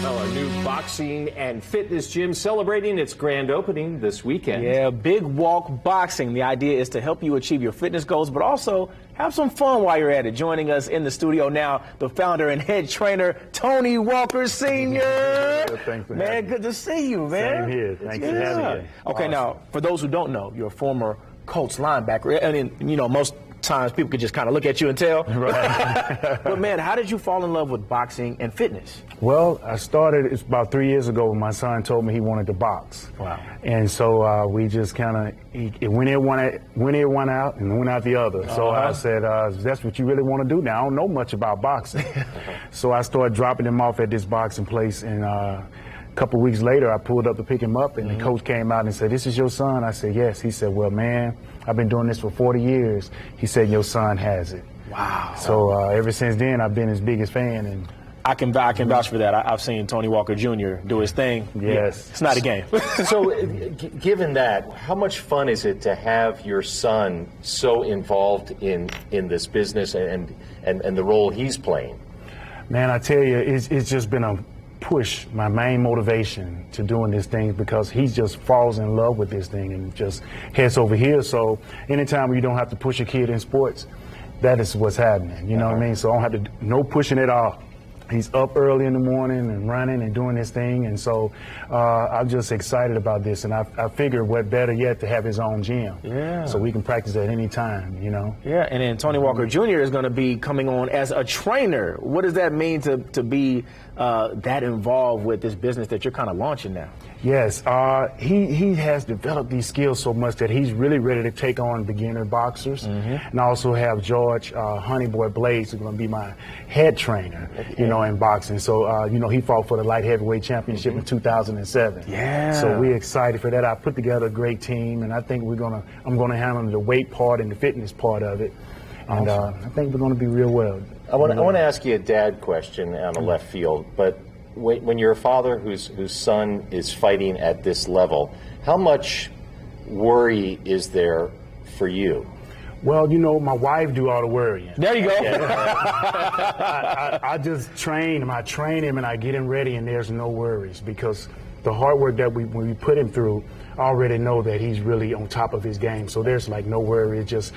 Well, a new boxing and fitness gym celebrating its grand opening this weekend. Yeah, Big Walk Boxing. The idea is to help you achieve your fitness goals, but also have some fun while you're at it. Joining us in the studio now, the founder and head trainer, Tony Walker Sr. Thanks for Man, good to see you, man. Same here. Thanks for having me. Okay, now, for those who don't know, you're a former Colts linebacker. And, you know, most times people could just kind of look at you and tell. Right. But, man, how did you fall in love with boxing and fitness? Well, I started, it's about 3 years ago when my son told me he wanted to box. Wow. And so we just kind of, it went in one out and went out the other. So I said, that's what you really want to do now. I don't know much about boxing. So I started dropping him off at this boxing place, and a couple weeks later, I pulled up to pick him up, and the coach came out and said, "This is your son?" I said, "Yes." He said, "Well, man, I've been doing this for 40 years. He said, "Your son has it." Wow. So ever since then, I've been his biggest fan. And I can vouch for that. I've seen Tony Walker Jr. do his thing. Yes. It's not a game. So, given that, how much fun is it to have your son so involved in this business and the role he's playing? Man, I tell you, it's just been a push, my main motivation to doing this thing, because he just falls in love with this thing and just heads over here. So anytime you don't have to push a kid in sports, that is what's happening. You know what I mean? So I don't have to, no pushing at all. He's up early in the morning and running and doing his thing, and so I'm just excited about this. And I figured what better yet to have his own gym, so we can practice at any time, you know. Yeah, and then Tony Walker Jr. is going to be coming on as a trainer. What does that mean to be that involved with this business that you're kind of launching now? Yes, he has developed these skills so much that he's really ready to take on beginner boxers. And I also have George Honeyboy Blades, who's going to be my head trainer, you know, in boxing. So, you know, he fought for the light heavyweight championship in 2007. Yeah. So we're excited for that. I put together a great team, and I think I'm going to handle the weight part and the fitness part of it. And I think we're going to be real well. I want to ask you a dad question on a left field, but when you're a father whose son is fighting at this level, how much worry is there for you? Well, you know, my wife do all the worrying. There you go. I just train him. I train him and I get him ready, and there's no worries, because the hard work that we put him through, I already know that he's really on top of his game. So there's like no worry. Just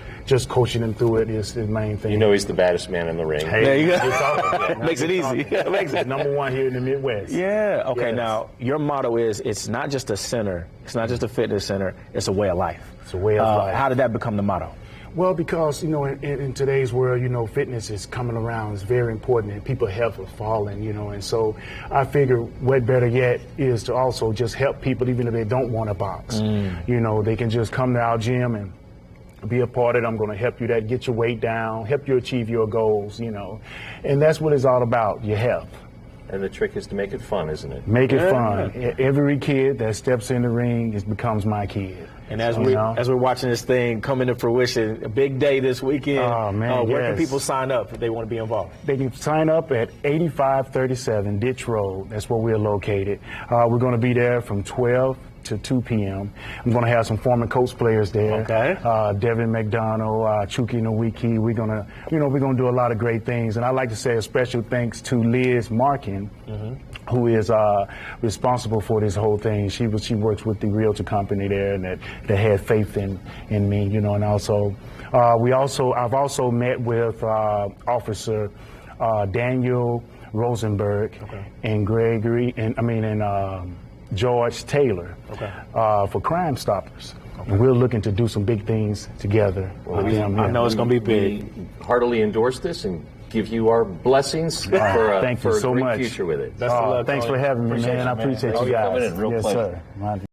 coaching him through it is the main thing. You know he's the baddest man in the ring. Hey, there you go. awesome. Makes it easy. Makes it #1 here in the Midwest. Yeah. Okay. Yes. Now, your motto is it's not just a center. It's not just a fitness center. It's a way of life. It's a way of life. How did that become the motto? Well, because, you know, in today's world, you know, fitness is coming around. It's very important, and people's health is falling, you know. And so I figure what better yet is to also just help people, even if they don't want to box. You know, they can just come to our gym and be a part of it. I'm going to help you get your weight down, help you achieve your goals, you know. And that's what it's all about, your health. And the trick is to make it fun, isn't it? Make it fun. Every kid that steps in the ring becomes my kid. And as we're watching this thing come into fruition, a big day this weekend. Oh, man, where can people sign up if they want to be involved? They can sign up at 8537 Ditch Road. That's where we're located. We're going to be there from 12 to 2 p.m. I'm going to have some former Colts players there. Okay. Devin McDonald, Chuki Nowiki. We're going to, you know, we're going to do a lot of great things. And I'd like to say a special thanks to Liz Markin, who is responsible for this whole thing. She works with the realtor company there, and that had faith in me, you know. And also, I've also met with Officer Daniel Rosenberg and George Taylor for Crime Stoppers. And we're looking to do some big things together. Well, I know it's going to be big. We heartily endorse this and give you our blessings for a Thank you so great much. future with it. Thanks for having me, man. I appreciate you guys. Coming in. Real yes, pleasure. sir.